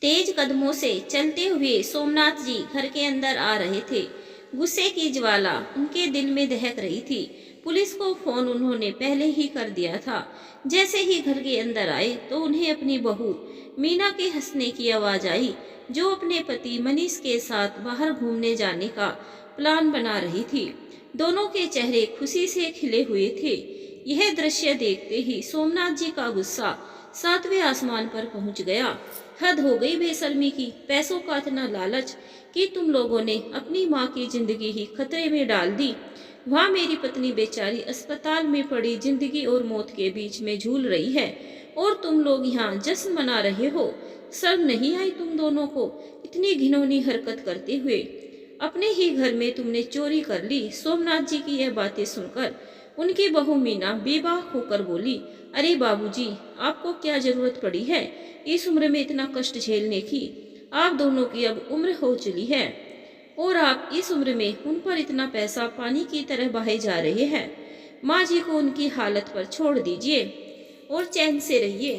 तेज कदमों से चलते हुए सोमनाथ जी घर के अंदर आ रहे थे। गुस्से की ज्वाला उनके दिल में दहक रही थी। पुलिस को फोन उन्होंने पहले ही कर दिया था। जैसे ही घर के अंदर आए तो उन्हें अपनी बहू मीना के हंसने की आवाज आई, जो अपने पति मनीष के साथ बाहर घूमने जाने का प्लान बना रही थी। दोनों के चेहरे खुशी से खिले हुए थे। यह दृश्य देखते ही सोमनाथ जी का गुस्सा सातवें आसमान पर पहुंच गया। हद हो गई बेशर्मी की, पैसों का इतना लालच कि तुम लोगों ने अपनी माँ की जिंदगी ही खतरे में डाल दी। वहाँ मेरी पत्नी बेचारी अस्पताल में पड़ी जिंदगी और मौत के बीच में झूल रही है और तुम लोग यहाँ जश्न मना रहे हो। शर्म नहीं आई तुम दोनों को इतनी घिनौनी हरकत करते हुए? अपने ही घर में तुमने चोरी कर ली। सोमनाथ जी की यह बातें सुनकर उनकी बहू मीना बेबाक होकर बोली, अरे बाबूजी, आपको क्या जरूरत पड़ी है इस उम्र में इतना कष्ट झेलने की? आप दोनों की अब उम्र हो चली है और आप इस उम्र में उन पर इतना पैसा पानी की तरह बहाए जा रहे हैं। माँ जी को उनकी हालत पर छोड़ दीजिए और चैन से रहिए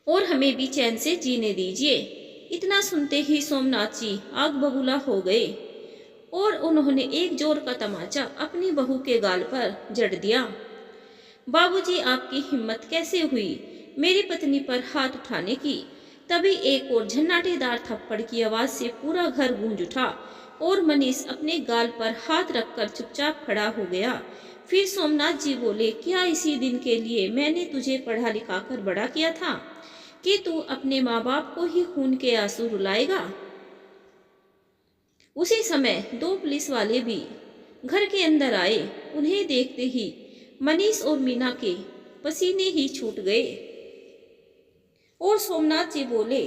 और हमें भी चैन से जीने दीजिए। इतना सुनते ही सोमनाथ जी आग बबूला हो गए और उन्होंने एक जोर का तमाचा अपनी बहू के गाल पर जड़ दिया। बाबूजी, आपकी हिम्मत कैसे हुई मेरी पत्नी पर हाथ उठाने की? तभी एक और झन्नाटेदार थप्पड़ की आवाज से पूरा घर गूंज उठा और मनीष अपने गाल पर हाथ रखकर चुपचाप खड़ा हो गया। फिर सोमनाथ जी बोले, क्या इसी दिन के लिए मैंने तुझे पढ़ा लिखा कर बड़ा किया था कि तू अपने माँ बाप को ही खून के आंसू रुलाएगा? उसी समय दो पुलिस वाले भी घर के अंदर आए। उन्हें देखते ही मनीष और मीना के पसीने ही छूट गए और सोमनाथ जी बोले,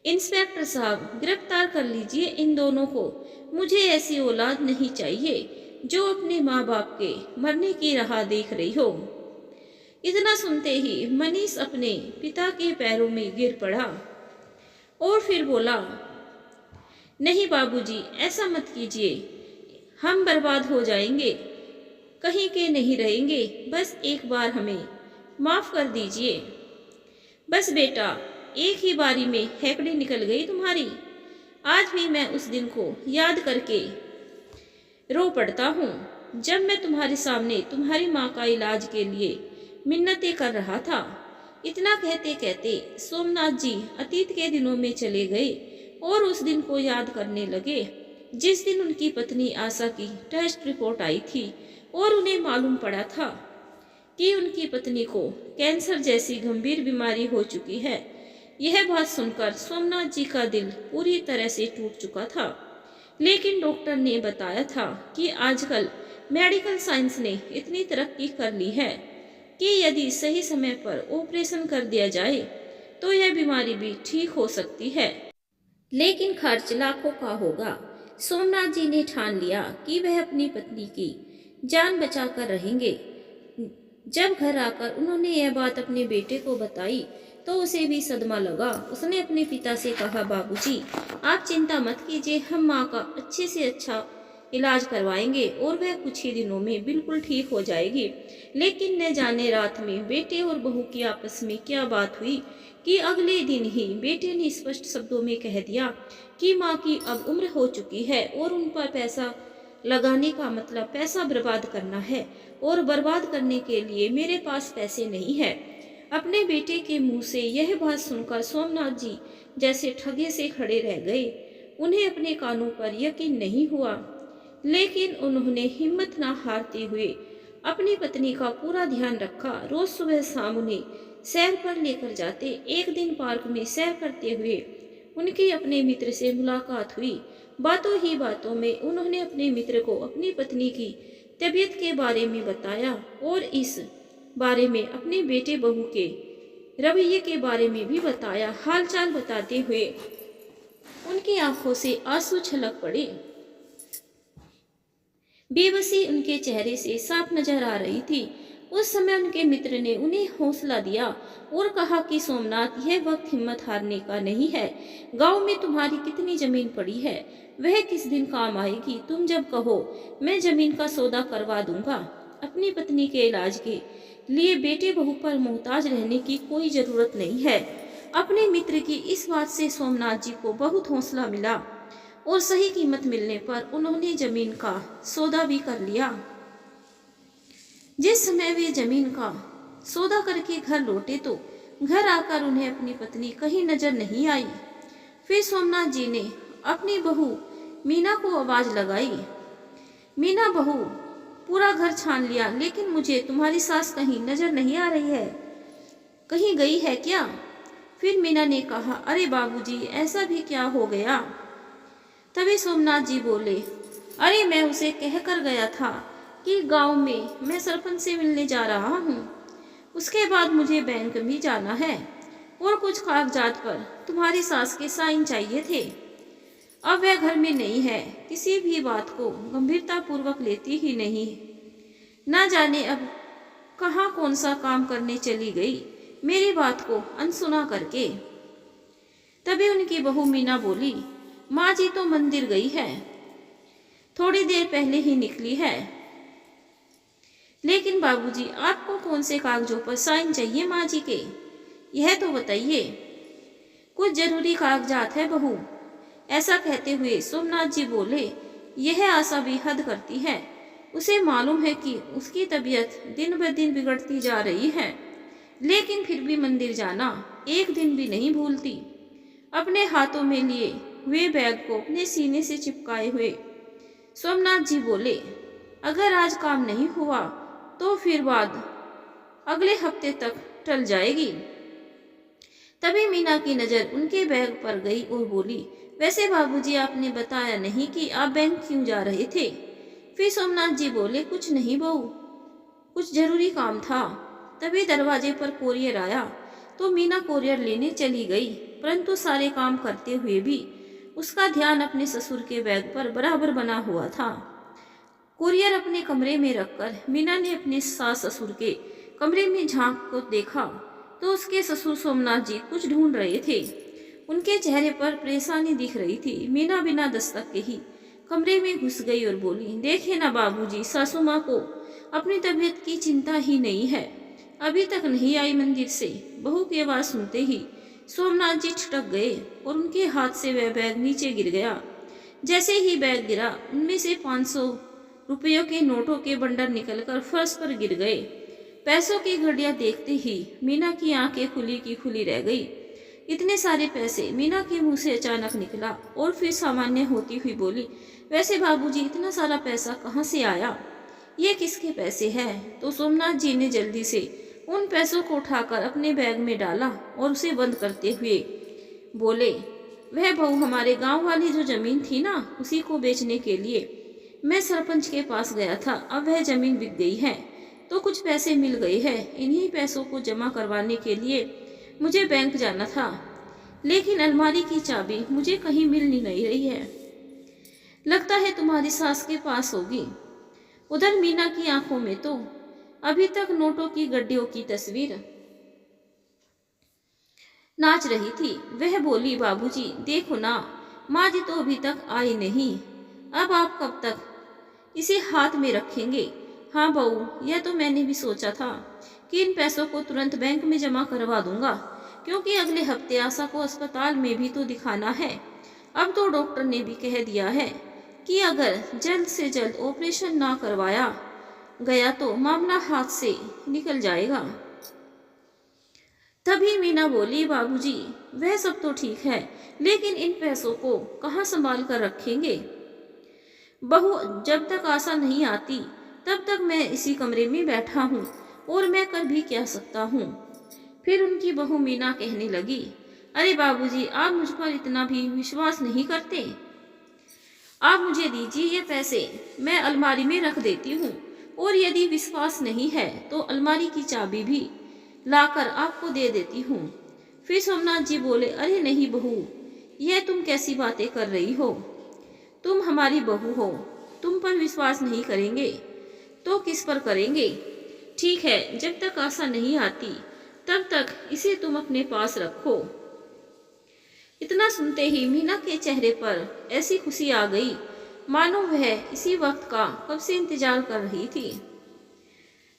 इंस्पेक्टर साहब, गिरफ्तार कर लीजिए इन दोनों को। मुझे ऐसी औलाद नहीं चाहिए जो अपने माँ बाप के मरने की राह देख रही हो। इतना सुनते ही मनीष अपने पिता के पैरों में गिर पड़ा और फिर बोला, नहीं बाबूजी, ऐसा मत कीजिए, हम बर्बाद हो जाएंगे, कहीं के नहीं रहेंगे। बस एक बार हमें माफ कर दीजिए। बस बेटा, एक ही बारी में हैकड़ी निकल गई तुम्हारी। आज भी मैं उस दिन को याद करके रो पड़ता हूँ जब मैं तुम्हारे सामने तुम्हारी माँ का इलाज के लिए मिन्नतें कर रहा था। इतना कहते कहते सोमनाथ जी अतीत के दिनों में चले गए और उस दिन को याद करने लगे जिस दिन उनकी पत्नी आशा की टेस्ट रिपोर्ट आई थी और उन्हें मालूम पड़ा था कि उनकी पत्नी को कैंसर जैसी गंभीर बीमारी हो चुकी है। यह बात सुनकर सोमनाथ जी का दिल पूरी तरह से टूट चुका था, लेकिन डॉक्टर ने बताया था कि आजकल मेडिकल साइंस ने इतनी तरक्की कर ली है कि यदि सही समय पर ऑपरेशन कर दिया जाए तो यह बीमारी भी ठीक हो सकती है, लेकिन खर्च लाखों का होगा। सोमनाथ जी ने ठान लिया कि वह अपनी पत्नी की जान बचाकर रहेंगे। जब घर आकर उन्होंने यह बात अपने बेटे को बताई तो उसे भी सदमा लगा। उसने अपने पिता से कहा, बाबूजी, आप चिंता मत कीजिए, हम माँ का अच्छे से अच्छा इलाज करवाएंगे और वह कुछ ही दिनों में बिल्कुल ठीक हो जाएगी। लेकिन न जाने रात में बेटे और बहू की आपस में क्या बात हुई कि अगले दिन ही बेटे ने स्पष्ट शब्दों में कह दिया कि माँ की अब उम्र हो चुकी है और उन पर पैसा लगाने का मतलब पैसा बर्बाद करना है और बर्बाद करने के लिए मेरे पास पैसे नहीं है। अपने बेटे के मुंह से यह बात सुनकर सोमनाथ जी जैसे ठगे से खड़े रह गए। उन्हें अपने कानों पर यकीन नहीं हुआ, लेकिन उन्होंने हिम्मत ना हारते हुए अपनी पत्नी का पूरा ध्यान रखा। रोज सुबह शाम उन्हें सैर पर लेकर जाते। एक दिन पार्क में सैर करते हुए उनकी अपने मित्र से मुलाकात हुई। बातों ही बातों में उन्होंने अपने मित्र को अपनी पत्नी की तबीयत के बारे में बताया और इस बारे में अपने बेटे बहू के रवैये के बारे में भी बताया। हालचाल बताते हुए उनकी आंखों से आंसू छलक पड़े। बेबसी उनके चेहरे से साफ नजर आ रही थी। उस समय उनके मित्र ने उन्हें हौसला दिया और कहा कि सोमनाथ, यह वक्त हिम्मत हारने का नहीं है। गांव में तुम्हारी कितनी जमीन पड़ी है, वह किस दिन काम आएगी। तुम जब कहो मैं जमीन का सौदा करवा दूंगा। अपनी पत्नी के इलाज के लिए बेटे बहू पर मोहताज रहने की कोई जरूरत नहीं है। अपने मित्र की इस बात से सोमनाथ जी को बहुत हौसला मिला और सही कीमत मिलने पर उन्होंने जमीन का सौदा भी कर लिया। जिस समय वे जमीन का सौदा करके घर लौटे तो घर आकर उन्हें अपनी पत्नी कहीं नजर नहीं आई। फिर सोमनाथ जी ने अपनी बहू मीना को आवाज लगाई, मीना बहू, पूरा घर छान लिया लेकिन मुझे तुम्हारी सास कहीं नजर नहीं आ रही है, कहीं गई है क्या? फिर मीना ने कहा, अरे बाबूजी, ऐसा भी क्या हो गया? तभी सोमनाथ जी बोले, अरे मैं उसे कह कर गया था कि गांव में मैं सरपंच से मिलने जा रहा हूँ, उसके बाद मुझे बैंक भी जाना है और कुछ कागजात पर तुम्हारी सास के साइन चाहिए थे। अब वह घर में नहीं है, किसी भी बात को गंभीरता पूर्वक लेती ही नहीं, ना जाने अब कहाँ कौन सा काम करने चली गई, मेरी बात को अनसुना करके। तभी उनकी बहू मीना बोली, माँ जी तो मंदिर गई है, थोड़ी देर पहले ही निकली है। लेकिन बाबूजी, आपको कौन से कागजों पर साइन चाहिए माँ जी के, यह तो बताइए। कुछ जरूरी कागजात है बहू। ऐसा कहते हुए सोमनाथ जी बोले, यह आशा भी हद करती है, उसे मालूम है कि उसकी तबीयत दिन ब दिन बिगड़ती जा रही है, लेकिन फिर भी मंदिर जाना एक दिन भी नहीं भूलती। अपने हाथों में लिए हुए बैग को अपने सीने से चिपकाए हुए सोमनाथ जी बोले, अगर आज काम नहीं हुआ तो फिर बाद अगले हफ्ते तक टल जाएगी। तभी मीना की नज़र उनके बैग पर गई और बोली, वैसे बाबूजी, आपने बताया नहीं कि आप बैंक क्यों जा रहे थे? फिर सोमनाथ जी बोले, कुछ नहीं बहू, कुछ जरूरी काम था। तभी दरवाजे पर कोरियर आया तो मीना कोरियर लेने चली गई, परंतु सारे काम करते हुए भी उसका ध्यान अपने ससुर के बैग पर बराबर बना हुआ था। कोरियर अपने कमरे में रखकर मीना ने अपने सास ससुर के कमरे में झांक कर देखा तो उसके ससुर सोमनाथ जी कुछ ढूंढ रहे थे। उनके चेहरे पर परेशानी दिख रही थी। मीना बिना दस्तक के ही कमरे में घुस गई और बोली, देखे ना बाबूजी, सासू माँ को अपनी तबीयत की चिंता ही नहीं है, अभी तक नहीं आई मंदिर से। बहू की आवाज सुनते ही सोमनाथ जी छिटक गए और उनके हाथ से वह बैग नीचे गिर गया। जैसे ही बैग गिरा, उनमें से 500 रुपयों के नोटों के बंडल निकलकर फर्श पर गिर गए। पैसों की घड़ियां देखते ही मीना की आंखें खुली की खुली रह गई। इतने सारे पैसे मीना के मुंह से अचानक निकला और फिर सामान्य होती हुई बोली, वैसे बाबूजी, इतना सारा पैसा कहाँ से आया? ये किसके पैसे हैं? तो सोमनाथ जी ने जल्दी से उन पैसों को उठाकर अपने बैग में डाला और उसे बंद करते हुए बोले, वह बहू, हमारे गांव वाली जो जमीन थी ना, उसी को बेचने के लिए मैं सरपंच के पास गया था। अब वह जमीन बिक गई है तो कुछ पैसे मिल गए हैं। इन्हीं पैसों को जमा करवाने के लिए मुझे बैंक जाना था, लेकिन अलमारी की चाबी मुझे कहीं मिल नहीं रही है। लगता है तुम्हारी सास के पास होगी। उधर मीना की आंखों में तो अभी तक नोटों की गड्डियों की तस्वीर नाच रही थी। वह बोली, बाबूजी, देखो ना, माँ जी तो अभी तक आई नहीं, अब आप कब तक इसे हाथ में रखेंगे? हाँ बहू, यह तो मैंने भी सोचा था कि इन पैसों को तुरंत बैंक में जमा करवा दूंगा, क्योंकि अगले हफ्ते आशा को अस्पताल में भी तो दिखाना है। अब तो डॉक्टर ने भी कह दिया है कि अगर जल्द से जल्द ऑपरेशन ना करवाया गया तो मामला हाथ से निकल जाएगा। तभी मीना बोली, बाबूजी, वह सब तो ठीक है, लेकिन इन पैसों को कहाँ संभाल कर रखेंगे? बहू, जब तक आशा नहीं आती तब तक मैं इसी कमरे में बैठा हूँ और मैं कर भी क्या सकता हूँ। फिर उनकी बहू मीना कहने लगी, अरे बाबूजी, आप मुझ पर इतना भी विश्वास नहीं करते। आप मुझे दीजिए ये पैसे, मैं अलमारी में रख देती हूँ, और यदि विश्वास नहीं है तो अलमारी की चाबी भी लाकर आपको दे देती हूँ। फिर सोमनाथ जी बोले, अरे नहीं बहू, यह तुम कैसी बातें कर रही हो? तुम हमारी बहू हो, तुम पर विश्वास नहीं करेंगे तो किस पर करेंगे? ठीक है, जब तक आशा नहीं आती तब तक इसे तुम अपने पास रखो। इतना सुनते ही मीना के चेहरे पर ऐसी खुशी आ गई मानो वह इसी वक्त का कब से इंतजार कर रही थी।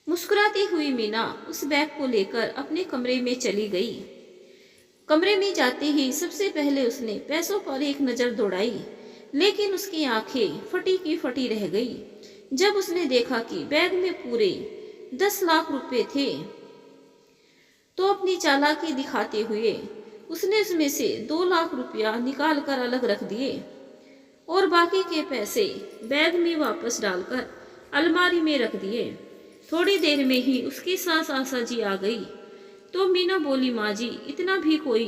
मुस्कुराती हुई मीना उस बैग को लेकर अपने कमरे में चली गई। कमरे में जाते ही सबसे पहले उसने पैसों पर एक नजर दौड़ाई, लेकिन उसकी आंखें फटी की फटी रह गई जब उसने देखा कि बैग में पूरे 10 लाख रुपए थे। तो अपनी चालाकी दिखाते हुए उसने उसमें से 2 लाख रुपया निकाल कर अलग रख दिए और बाकी के पैसे बैग में वापस डालकर अलमारी में रख दिए। थोड़ी देर में ही उसकी सास आशा जी आ गई। तो मीना बोली, माँ जी, इतना भी कोई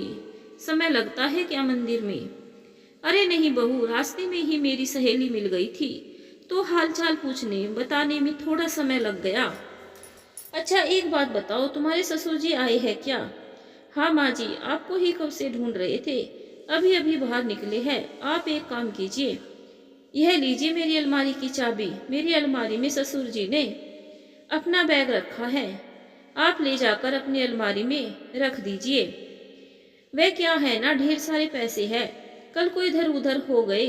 समय लगता है क्या मंदिर में? अरे नहीं बहू, रास्ते में ही मेरी सहेली मिल गई थी तो हालचाल पूछने बताने में थोड़ा समय लग गया। अच्छा एक बात बताओ, तुम्हारे ससुर जी आए हैं क्या? हाँ माँ जी, आपको ही कब से ढूंढ रहे थे, अभी अभी बाहर निकले हैं। आप एक काम कीजिए, यह लीजिए मेरी अलमारी की चाबी। मेरी अलमारी में ससुर जी ने अपना बैग रखा है, आप ले जाकर अपनी अलमारी में रख दीजिए। वह क्या है ना, ढेर सारे पैसे हैं, कल को इधर उधर हो गए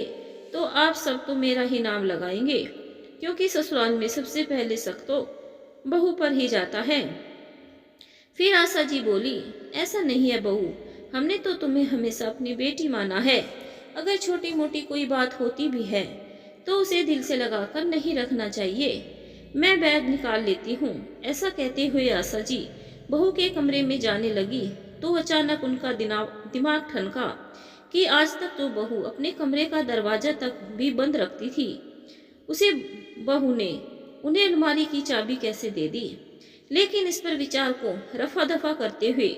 तो आप सब तो मेरा ही नाम लगाएंगे, क्योंकि ससुराल में सबसे पहले शक तो बहू पर ही जाता है। फिर आशा जी बोली, ऐसा नहीं है बहू, हमने तो तुम्हें हमेशा अपनी बेटी माना है। अगर छोटी मोटी कोई बात होती भी है तो उसे दिल से लगाकर नहीं रखना चाहिए। मैं बैग निकाल लेती हूँ। ऐसा कहते हुए आशा जी बहू के कमरे में जाने लगी तो अचानक उनका दिमाग ठनका कि आज तक जो बहू अपने कमरे का दरवाजा तक भी बंद रखती थी, उसे बहू ने उन्हें अलमारी की चाबी कैसे दे दी। लेकिन इस पर विचार को रफा दफा करते हुए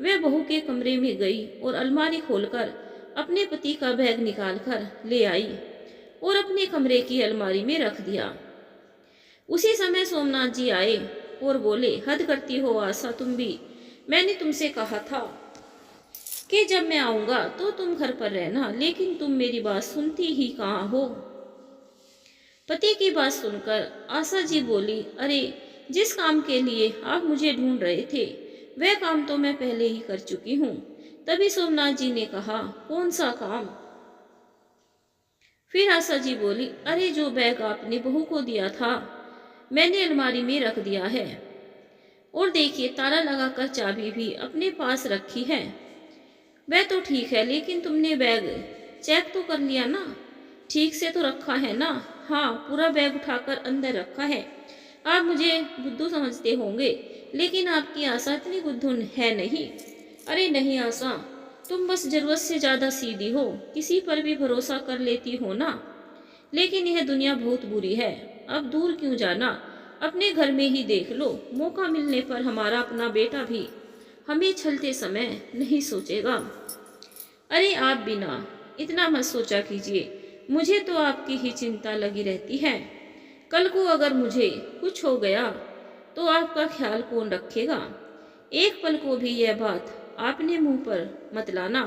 वह बहू के कमरे में गई और अलमारी खोलकर अपने पति का बैग निकालकर ले आई और अपने कमरे की अलमारी में रख दिया। उसी समय सोमनाथ जी आए और बोले, हद करती हो आशा तुम भी, मैंने तुमसे कहा था कि जब मैं आऊंगा तो तुम घर पर रहना, लेकिन तुम मेरी बात सुनती ही कहाँ हो। पति की बात सुनकर आशा जी बोली, अरे जिस काम के लिए आप मुझे ढूंढ रहे थे वह काम तो मैं पहले ही कर चुकी हूँ। तभी सोमनाथ जी ने कहा, कौन सा काम? फिर आशा जी बोली, अरे जो बैग आपने बहू को दिया था मैंने अलमारी में रख दिया है, और देखिए ताला लगाकर चाबी भी अपने पास रखी है। वह तो ठीक है, लेकिन तुमने बैग चेक तो कर लिया ना, ठीक से तो रखा है ना? हाँ, पूरा बैग उठाकर अंदर रखा है। आप मुझे बुद्धू समझते होंगे, लेकिन आपकी आशा इतनी बुद्धू है नहीं। अरे नहीं आशा, तुम बस जरूरत से ज्यादा सीधी हो, किसी पर भी भरोसा कर लेती हो ना। लेकिन यह दुनिया बहुत बुरी है, अब दूर क्यों जाना, अपने घर में ही देख लो। मौका मिलने पर हमारा अपना बेटा भी हमें छलते समय नहीं सोचेगा। अरे आप बिना इतना मत सोचा कीजिए, मुझे तो आपकी ही चिंता लगी रहती है। कल को अगर मुझे कुछ हो गया तो आपका ख्याल कौन रखेगा? एक पल को भी यह बात आपने मुंह पर मत लाना।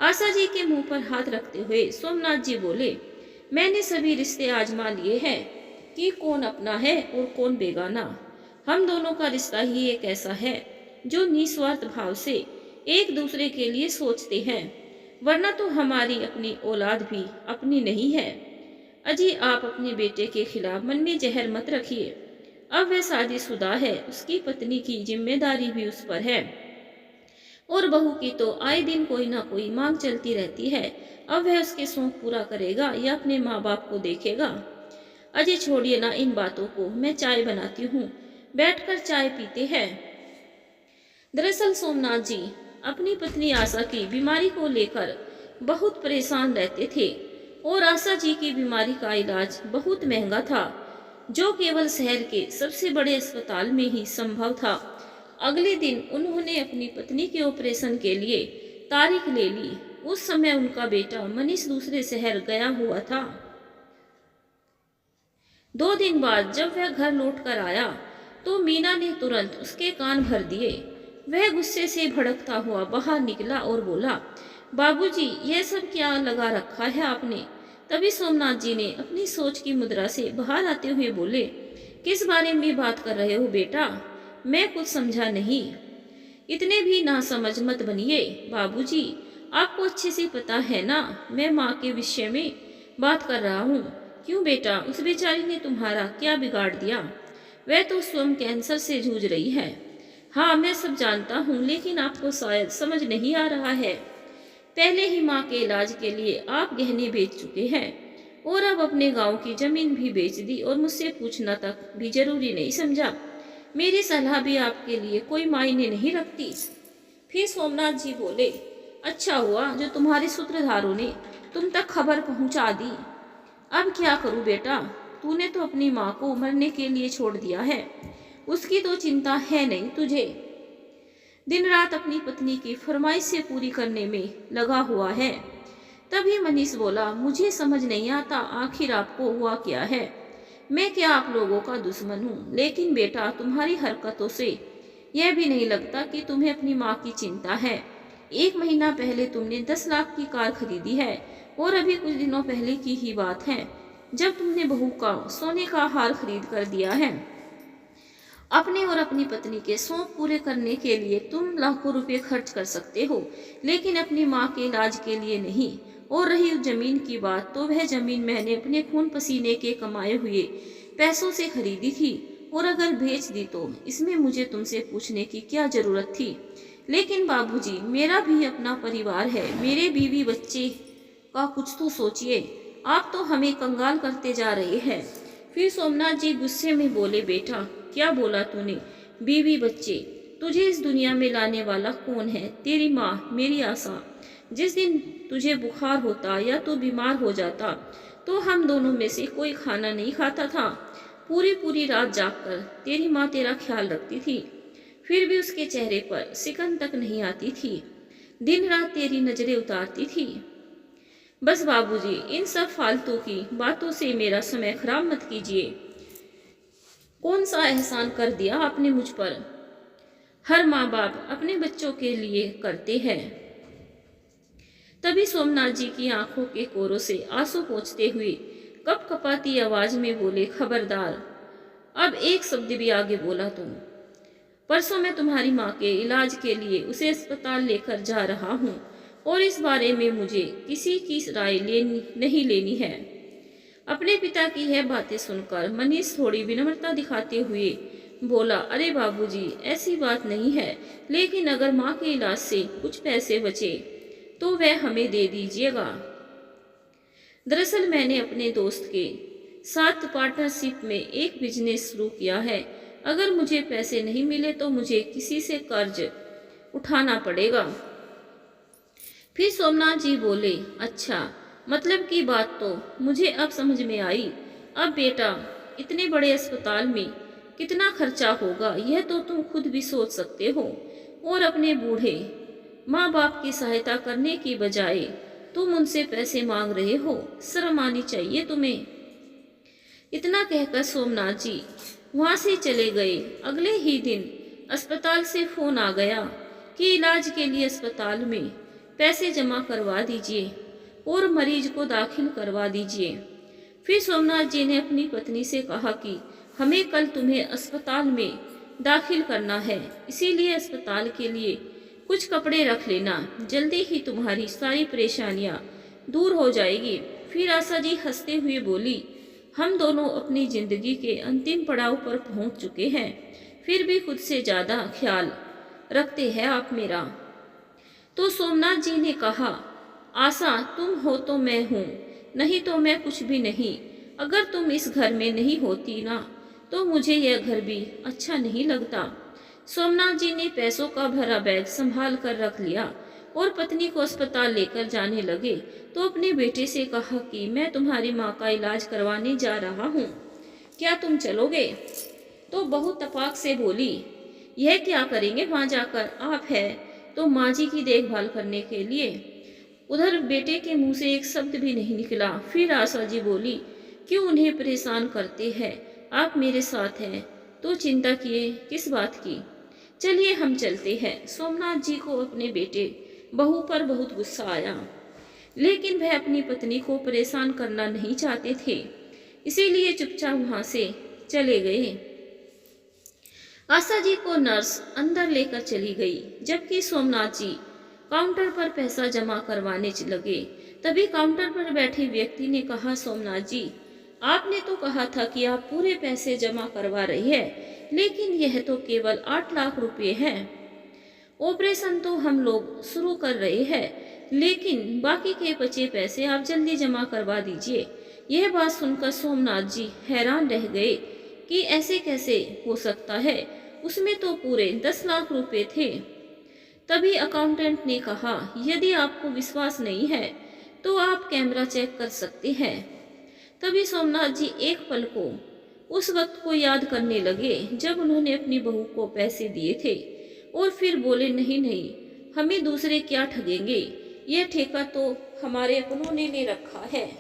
आशा जी के मुंह पर हाथ रखते हुए सोमनाथ जी बोले, मैंने सभी रिश्ते आजमा लिए हैं कि कौन अपना है और कौन बेगाना। हम दोनों का रिश्ता ही एक ऐसा है जो निस्वार्थ भाव से एक दूसरे के लिए सोचते हैं, वरना तो हमारी अपनी औलाद भी अपनी नहीं है। अजी आप अपने बेटे के खिलाफ मन में जहर मत रखिए, अब वह शादीशुदा है, उसकी पत्नी की जिम्मेदारी भी उस पर है, और बहू की तो आए दिन कोई ना कोई मांग चलती रहती है। अब वह उसके शौक पूरा करेगा या अपने माँ बाप को देखेगा? अजी छोड़िए ना इन बातों को, मैं चाय बनाती हूँ, बैठकर चाय पीते हैं। दरअसल सोमनाथ जी अपनी पत्नी आशा की बीमारी को लेकर बहुत परेशान रहते थे, और आशा जी की बीमारी का इलाज बहुत महंगा था, जो केवल शहर के सबसे बड़े अस्पताल में ही संभव था। अगले दिन उन्होंने अपनी पत्नी के ऑपरेशन के लिए तारीख ले ली। उस समय उनका बेटा मनीष दूसरे शहर गया हुआ था। 2 दिन बाद जब वह घर लौट कर आया तो मीना ने तुरंत उसके कान भर दिए। वह गुस्से से भड़कता हुआ बाहर निकला और बोला, बाबूजी यह सब क्या लगा रखा है आपने? तभी सोमनाथ जी ने अपनी सोच की मुद्रा से बाहर आते हुए बोले, किस बारे में बात कर रहे हो बेटा? मैं कुछ समझा नहीं। इतने भी नासमझ मत बनिए बाबूजी, आपको अच्छे से पता है ना मैं माँ के विषय में बात कर रहा हूँ। क्यों बेटा, उस बेचारी ने तुम्हारा क्या बिगाड़ दिया? वह तो स्वयं कैंसर से जूझ रही है। हाँ, मैं सब जानता हूँ, लेकिन आपको शायद समझ नहीं आ रहा है। पहले ही माँ के इलाज के लिए आप गहने बेच चुके हैं और अब अपने गांव की जमीन भी बेच दी और मुझसे पूछना तक भी जरूरी नहीं समझा। मेरी सलाह भी आपके लिए कोई मायने नहीं रखती। फिर सोमनाथ जी बोले, अच्छा हुआ जो तुम्हारे सूत्रधारों ने तुम तक खबर पहुंचा दी। अब क्या करूं बेटा, तूने तो अपनी माँ को मरने के लिए छोड़ दिया है, उसकी तो चिंता है नहीं तुझे। दिन रात अपनी पत्नी की फरमाइशें पूरी करने में लगा हुआ है। तभी मनीष बोला, मुझे समझ नहीं आता आखिर आपको हुआ क्या है। मैं क्या आप लोगों का दुश्मन हूँ, लेकिन बेटा तुम्हारी हरकतों से यह भी नहीं लगता कि तुम्हें अपनी माँ की चिंता है। 1 महीना पहले तुमने 10 लाख की कार खरीदी है और अभी कुछ दिनों पहले की ही बात है जब तुमने बहू का सोने का हार खरीद कर दिया है। अपने और अपनी पत्नी के शौक पूरे करने के लिए तुम लाखों रुपए खर्च कर सकते हो, लेकिन अपनी माँ के इलाज के लिए नहीं। और रही उस जमीन की बात, तो वह जमीन मैंने अपने खून पसीने के कमाए हुए पैसों से खरीदी थी और अगर बेच दी तो इसमें मुझे तुमसे पूछने की क्या जरूरत थी। लेकिन बाबूजी, मेरा भी अपना परिवार है, मेरे बीवी बच्चे का कुछ तो सोचिए। आप तो हमें कंगाल करते जा रहे हैं। फिर सोमनाथ जी गुस्से में बोले, बेटा क्या बोला तूने? बीवी बच्चे? तुझे इस दुनिया में लाने वाला कौन है? तेरी माँ, मेरी आशा। जिस दिन तुझे बुखार होता या तो बीमार हो जाता तो हम दोनों में से कोई खाना नहीं खाता था। पूरी पूरी रात जागकर तेरी माँ तेरा ख्याल रखती थी, फिर भी उसके चेहरे पर सिकन तक नहीं आती थी। दिन रात तेरी नजरें उतारती थी। बस बाबूजी, इन सब फालतू की बातों से मेरा समय खराब मत कीजिए। कौन सा एहसान कर दिया आपने मुझ पर? हर माँ बाप अपने बच्चों के लिए करते हैं। तभी सोमनाथ जी की आंखों के कोरों से आंसू पोंछते हुए कपकपाती आवाज में बोले, खबरदार, अब एक शब्द भी आगे बोला तुम। परसों मैं तुम्हारी माँ के इलाज के लिए उसे अस्पताल लेकर जा रहा हूँ और इस बारे में मुझे किसी की राय नहीं लेनी है। अपने पिता की यह बातें सुनकर मनीष थोड़ी विनम्रता दिखाते हुए बोला, अरे बाबूजी, ऐसी बात नहीं है, लेकिन अगर माँ के इलाज से कुछ पैसे बचे तो वह हमें दे दीजिएगा। दरअसल मैंने अपने दोस्त के साथ पार्टनरशिप में एक बिजनेस शुरू किया है। अगर मुझे पैसे नहीं मिले तो मुझे किसी से कर्ज उठाना पड़ेगा। फिर सोमनाथ जी बोले, अच्छा, मतलब की बात तो मुझे अब समझ में आई। अब बेटा, इतने बड़े अस्पताल में कितना खर्चा होगा यह तो तुम खुद भी सोच सकते हो, और अपने बूढ़े माँ बाप की सहायता करने की बजाय तुम उनसे पैसे मांग रहे हो। शर्म आनी चाहिए तुम्हें। इतना कहकर सोमनाथ जी वहां से चले गए। अगले ही दिन अस्पताल से फोन आ गया कि इलाज के लिए अस्पताल में पैसे जमा करवा दीजिए और मरीज को दाखिल करवा दीजिए। फिर सोमनाथ जी ने अपनी पत्नी से कहा कि हमें कल तुम्हें अस्पताल में दाखिल करना है, इसीलिए अस्पताल के लिए कुछ कपड़े रख लेना, जल्दी ही तुम्हारी सारी परेशानियां दूर हो जाएगी। फिर आशा जी हंसते हुए बोली, हम दोनों अपनी जिंदगी के अंतिम पड़ाव पर पहुंच चुके हैं, फिर भी खुद से ज्यादा ख्याल रखते हैं आप मेरा। तो सोमनाथ जी ने कहा, आशा, तुम हो तो मैं हूँ, नहीं तो मैं कुछ भी नहीं। अगर तुम इस घर में नहीं होती ना तो मुझे यह घर भी अच्छा नहीं लगता। सोमनाथ जी ने पैसों का भरा बैग संभाल कर रख लिया और पत्नी को अस्पताल लेकर जाने लगे तो अपने बेटे से कहा कि मैं तुम्हारी माँ का इलाज करवाने जा रहा हूँ, क्या तुम चलोगे? तो बहुत तपाक से बोली, यह क्या करेंगे वहां जाकर? आप है तो माँ जी की देखभाल करने के लिए। उधर बेटे के मुंह से एक शब्द भी नहीं निकला। फिर आशा जी बोली, क्यों उन्हें परेशान करते हैं, आप मेरे साथ हैं तो चिंता किए किस बात की। चलिए हम चलते हैं। सोमनाथ जी को अपने बेटे बहू पर बहुत गुस्सा आया, लेकिन वह अपनी पत्नी को परेशान करना नहीं चाहते थे, इसीलिए चुपचाप वहां से चले गए। आशा जी को नर्स अंदर लेकर चली गई, जबकि सोमनाथ जी काउंटर पर पैसा जमा करवाने लगे। तभी काउंटर पर बैठे व्यक्ति ने कहा, सोमनाथ जी, आपने तो कहा था कि आप पूरे पैसे जमा करवा रही है, लेकिन यह तो केवल 8 लाख रुपए है। ऑपरेशन तो हम लोग शुरू कर रहे हैं, लेकिन बाकी के बचे पैसे आप जल्दी जमा करवा दीजिए। यह बात सुनकर सोमनाथ जी हैरान रह गए कि ऐसे कैसे हो सकता है, उसमें तो पूरे 10 लाख रुपए थे। तभी अकाउंटेंट ने कहा, यदि आपको विश्वास नहीं है तो आप कैमरा चेक कर सकते हैं। तभी सोमनाथ जी एक पल को उस वक्त को याद करने लगे जब उन्होंने अपनी बहू को पैसे दिए थे, और फिर बोले, नहीं नहीं, हमें दूसरे क्या ठगेंगे, यह ठेका तो हमारे अपनों ने ले रखा है।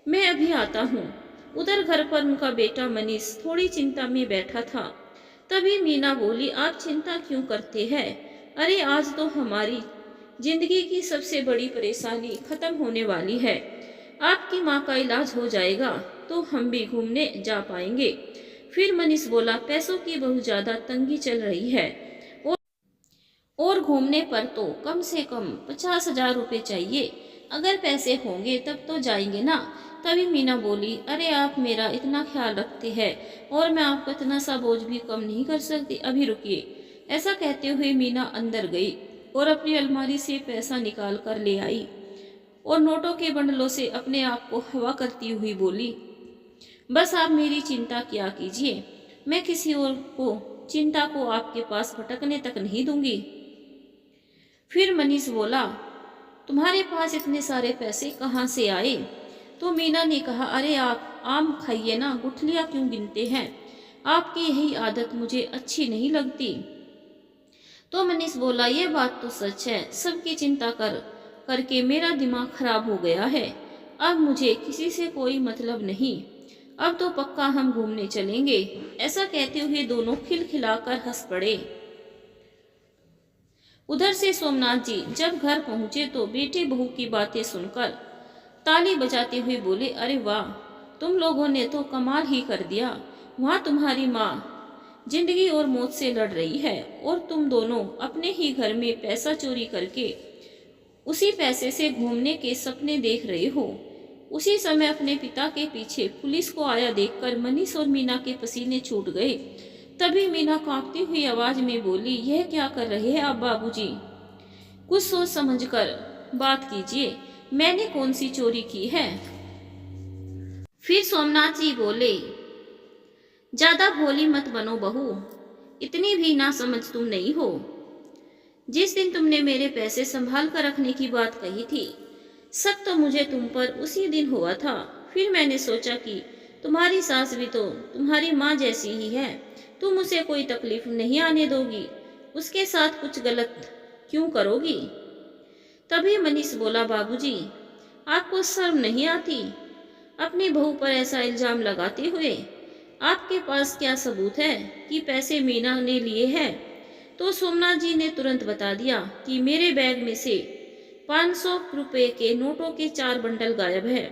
मैं अभी आता हूँ। उधर घर पर उनका बेटा मनीष थोड़ी चिंता में बैठा था। तभी मीना बोली, आप चिंता क्यों करते हैं? अरे आज तो हमारी जिंदगी की सबसे बड़ी परेशानी खत्म होने वाली है। आपकी माँ का इलाज हो जाएगा तो हम भी घूमने जा पाएंगे। फिर मनीष बोला, पैसों की बहुत ज्यादा तंगी चल रही है, और घूमने पर तो कम से कम 50,000 रुपये चाहिए। अगर पैसे होंगे तब तो जाएंगे ना। तभी मीना बोली, अरे आप मेरा इतना ख्याल रखते हैं और मैं आपका इतना सा बोझ भी कम नहीं कर सकती, अभी रुकिए। ऐसा कहते हुए मीना अंदर गई और अपनी अलमारी से पैसा निकाल कर ले आई और नोटों के बंडलों से अपने आप को हवा करती हुई बोली, बस आप मेरी चिंता किया कीजिए, मैं किसी और को चिंता को आपके पास भटकने तक नहीं दूंगी। फिर मनीष बोला, तुम्हारे पास इतने सारे पैसे कहाँ से आए? तो मीना ने कहा, अरे आप आम खाइए ना, गुठलियाँ क्यों गिनते हैं? आपकी यही आदत मुझे अच्छी नहीं लगती। तो मनीष बोला, यह बात तो सच है, सबकी चिंता करके मेरा दिमाग खराब हो गया है। अब मुझे किसी से कोई मतलब नहीं, अब तो पक्का हम घूमने चलेंगे। ऐसा कहते हुए दोनों खिलखिलाकर हंस पड़े। उधर से सोमनाथ जी जब घर पहुंचे तो बेटे बहू की बातें सुनकर ताली बजाते हुए बोले, अरे वाह, तुम लोगों ने तो कमाल ही कर दिया। वहाँ तुम्हारी माँ जिंदगी और मौत से लड़ रही है और तुम दोनों अपने ही घर में पैसा चोरी करके उसी पैसे से घूमने के सपने देख रहे हो। उसी समय अपने पिता के पीछे पुलिस को आया देखकर मनीष और मीना के पसीने छूट गए। तभी मीना कांपती हुई आवाज में बोली, यह क्या कर रहे हैं आप बाबूजी? कुछ सोच समझकर बात कीजिए, मैंने कौन सी चोरी की है? फिर सोमनाथ जी बोले, ज्यादा भोली मत बनो बहू, इतनी भी ना समझ तुम नहीं हो। जिस दिन तुमने मेरे पैसे संभाल कर रखने की बात कही थी, शक तो मुझे तुम पर उसी दिन हुआ था। फिर मैंने सोचा कि तुम्हारी सास भी तो तुम्हारी माँ जैसी ही है, तुम उसे कोई तकलीफ नहीं आने दोगी, उसके साथ कुछ गलत क्यों करोगी? तभी मनीष बोला, बाबूजी, आपको शर्म नहीं आती अपनी बहू पर ऐसा इल्जाम लगाते हुए? आपके पास क्या सबूत है कि पैसे मीना ने लिए हैं? तो सोमनाथ जी ने तुरंत बता दिया कि मेरे बैग में से 500 रुपए के नोटों के 4 बंडल गायब है।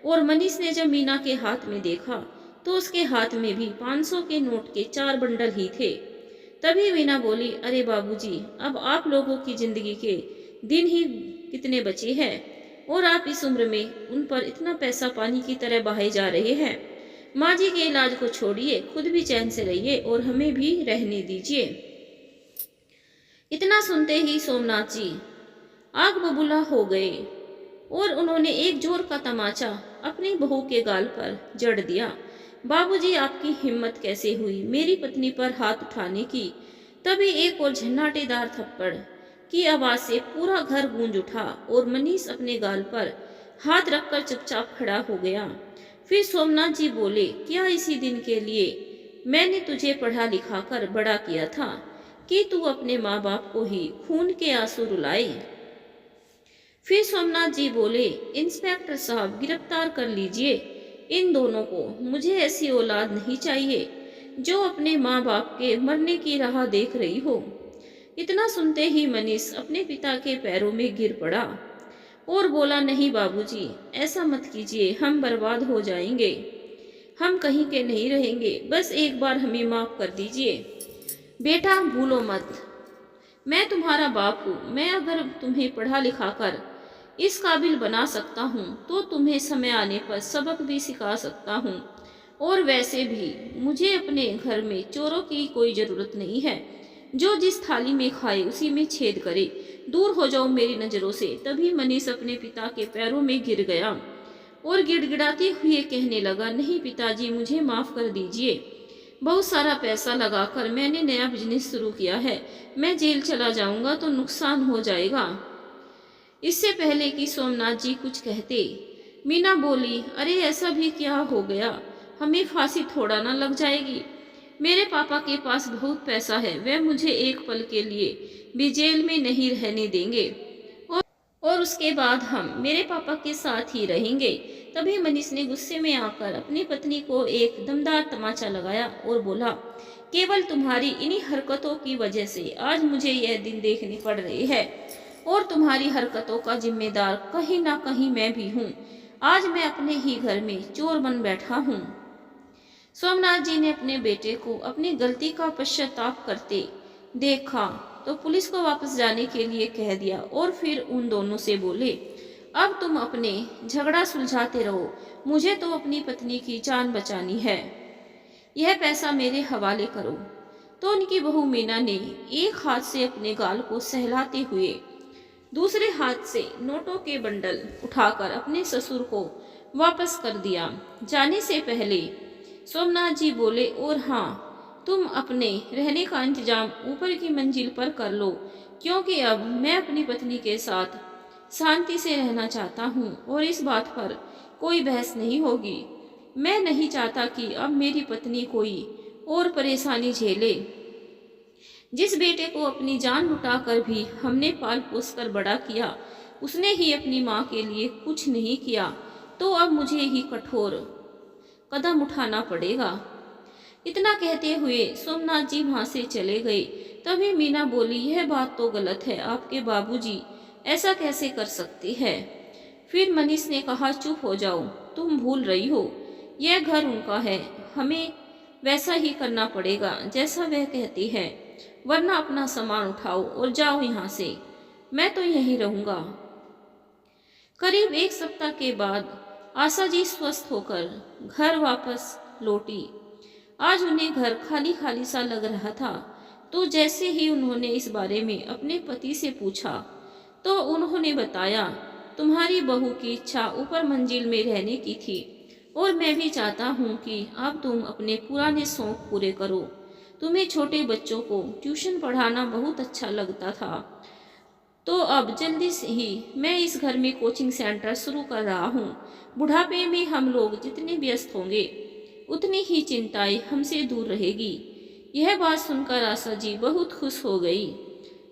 और मनीष ने जब मीना के हाथ में देखा तो उसके हाथ में भी 500 के नोट के 4 बंडल ही थे। तभी मीना बोली, अरे बाबूजी, अब आप लोगों की जिंदगी के दिन ही कितने बचे हैं और आप इस उम्र में उन पर इतना पैसा पानी की तरह बहाए जा रहे हैं। माँ जी के इलाज को छोड़िए, खुद भी चैन से रहिए और हमें भी रहने दीजिए। इतना सुनते ही सोमनाथ जी आग बबूला हो गए और उन्होंने एक जोर का तमाचा अपनी बहू के गाल पर जड़ दिया। बाबूजी, आपकी हिम्मत कैसे हुई मेरी पत्नी पर हाथ उठाने की? तभी एक और झन्नाटेदार थप्पड़ की आवाज से पूरा घर गूंज उठा और मनीष अपने गाल पर हाथ रखकर चुपचाप खड़ा हो गया। फिर सोमनाथ जी बोले, क्या इसी दिन के लिए मैंने तुझे पढ़ा लिखा कर बड़ा किया था कि तू अपने माँ बाप को ही खून के आंसू रुलाए? फिर सोमनाथ जी बोले, इंस्पेक्टर साहब, गिरफ्तार कर लीजिए इन दोनों को। मुझे ऐसी औलाद नहीं चाहिए जो अपने माँ बाप के मरने की राह देख रही हो। इतना सुनते ही मनीष अपने पिता के पैरों में गिर पड़ा और बोला, नहीं बाबूजी, ऐसा मत कीजिए, हम बर्बाद हो जाएंगे, हम कहीं के नहीं रहेंगे, बस एक बार हमें माफ कर दीजिए। बेटा, भूलो मत, मैं तुम्हारा बाप हूँ। मैं अगर तुम्हें पढ़ा लिखा कर इस काबिल बना सकता हूँ तो तुम्हें समय आने पर सबक भी सिखा सकता हूँ। और वैसे भी मुझे अपने घर में चोरों की कोई ज़रूरत नहीं है। जो जिस थाली में खाए उसी में छेद करे। दूर हो जाओ मेरी नज़रों से। तभी मनीष अपने पिता के पैरों में गिर गया और गिड़गिड़ाते हुए कहने लगा, नहीं पिताजी, मुझे माफ़ कर दीजिए। बहुत सारा पैसा लगाकर मैंने नया बिजनेस शुरू किया है। मैं जेल चला जाऊंगा तो नुकसान हो जाएगा। इससे पहले कि सोमनाथ जी कुछ कहते, मीना बोली, अरे ऐसा भी क्या हो गया, हमें फांसी थोड़ा ना लग जाएगी। मेरे पापा के पास बहुत पैसा है, वे मुझे एक पल के लिए भी जेल में नहीं रहने देंगे और उसके बाद हम मेरे पापा के साथ ही रहेंगे। तभी मनीष ने गुस्से में आकर अपनी पत्नी को एक दमदार तमाचा लगाया और बोला, केवल तुम्हारी इन्हीं हरकतों की वजह से आज मुझे यह दिन देखने पड़ रहे हैं और तुम्हारी हरकतों का जिम्मेदार कहीं ना कहीं मैं भी हूँ। आज मैं अपने ही घर में चोर बन बैठा हूँ। सोमनाथ जी ने अपने बेटे को अपनी गलती का पश्चाताप करते देखा तो पुलिस को वापस जाने के लिए कह दिया और फिर उन दोनों से बोले, अब तुम अपने झगड़ा सुलझाते रहो, मुझे तो अपनी पत्नी की जान बचानी है। यह पैसा मेरे हवाले करो। तो उनकी बहू मीना ने एक हाथ से अपने गाल को सहलाते हुए दूसरे हाथ से नोटों के बंडल उठाकर अपने ससुर को वापस कर दिया। जाने से पहले सोमनाथ जी बोले, और हाँ, तुम अपने रहने का इंतजाम ऊपर की मंजिल पर कर लो, क्योंकि अब मैं अपनी पत्नी के साथ शांति से रहना चाहता हूँ और इस बात पर कोई बहस नहीं होगी। मैं नहीं चाहता कि अब मेरी पत्नी कोई और परेशानी झेले। जिस बेटे को अपनी जान लुटाकर भी हमने पाल पोस कर बड़ा किया, उसने ही अपनी माँ के लिए कुछ नहीं किया, तो अब मुझे ही कठोर कदम उठाना पड़ेगा। इतना कहते हुए सोमनाथ जी वहां से चले गए। तभी मीना बोली, यह बात तो गलत है, आपके बाबूजी ऐसा कैसे कर सकते हैं। फिर मनीष ने कहा, चुप हो जाओ, तुम भूल रही हो, यह घर उनका है, हमें वैसा ही करना पड़ेगा जैसा वह कहती है, वरना अपना सामान उठाओ और जाओ यहाँ से, मैं तो यहीं रहूंगा। करीब एक सप्ताह के बाद आशा जी स्वस्थ होकर घर वापस लौटी। आज उन्हें घर खाली खाली सा लग रहा था। तो जैसे ही उन्होंने इस बारे में अपने पति से पूछा तो उन्होंने बताया, तुम्हारी बहू की इच्छा ऊपर मंजिल में रहने की थी और मैं भी चाहता हूँ कि अब तुम अपने पुराने शौक पूरे करो। तुम्हें छोटे बच्चों को ट्यूशन पढ़ाना बहुत अच्छा लगता था, तो अब जल्दी से ही मैं इस घर में कोचिंग सेंटर शुरू कर रहा हूँ। बुढ़ापे में हम लोग जितने व्यस्त होंगे उतनी ही चिंताएं हमसे दूर रहेगी। यह बात सुनकर आशा जी बहुत खुश हो गई।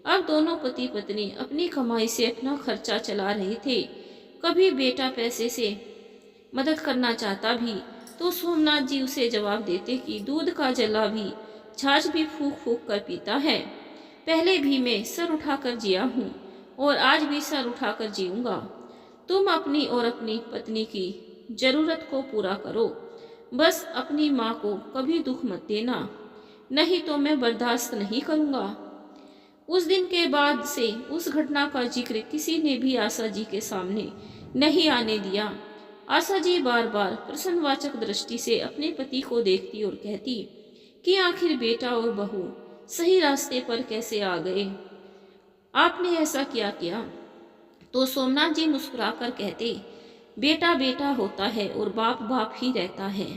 अब दोनों पति पत्नी अपनी कमाई से अपना खर्चा चला रहे थे। कभी बेटा पैसे से मदद करना चाहता भी तो सोमनाथ जी उसे जवाब देते कि दूध का जला भी छाछ भी फूक फूक कर पीता है। पहले भी मैं सर उठाकर जिया हूँ और आज भी सर उठाकर जीऊंगा। तुम अपनी और अपनी पत्नी की जरूरत को पूरा करो, बस अपनी माँ को कभी दुख मत देना, नहीं तो मैं बर्दाश्त नहीं करूँगा। उस दिन के बाद से उस घटना का जिक्र किसी ने भी आशा जी के सामने नहीं आने दिया। आशा जी बार बार प्रश्नवाचक दृष्टि से अपने पति को देखती और कहती कि आखिर बेटा और बहू सही रास्ते पर कैसे आ गए, आपने ऐसा क्या किया। तो सोमनाथ जी मुस्कुराकर कहते, बेटा बेटा होता है और बाप बाप ही रहता है।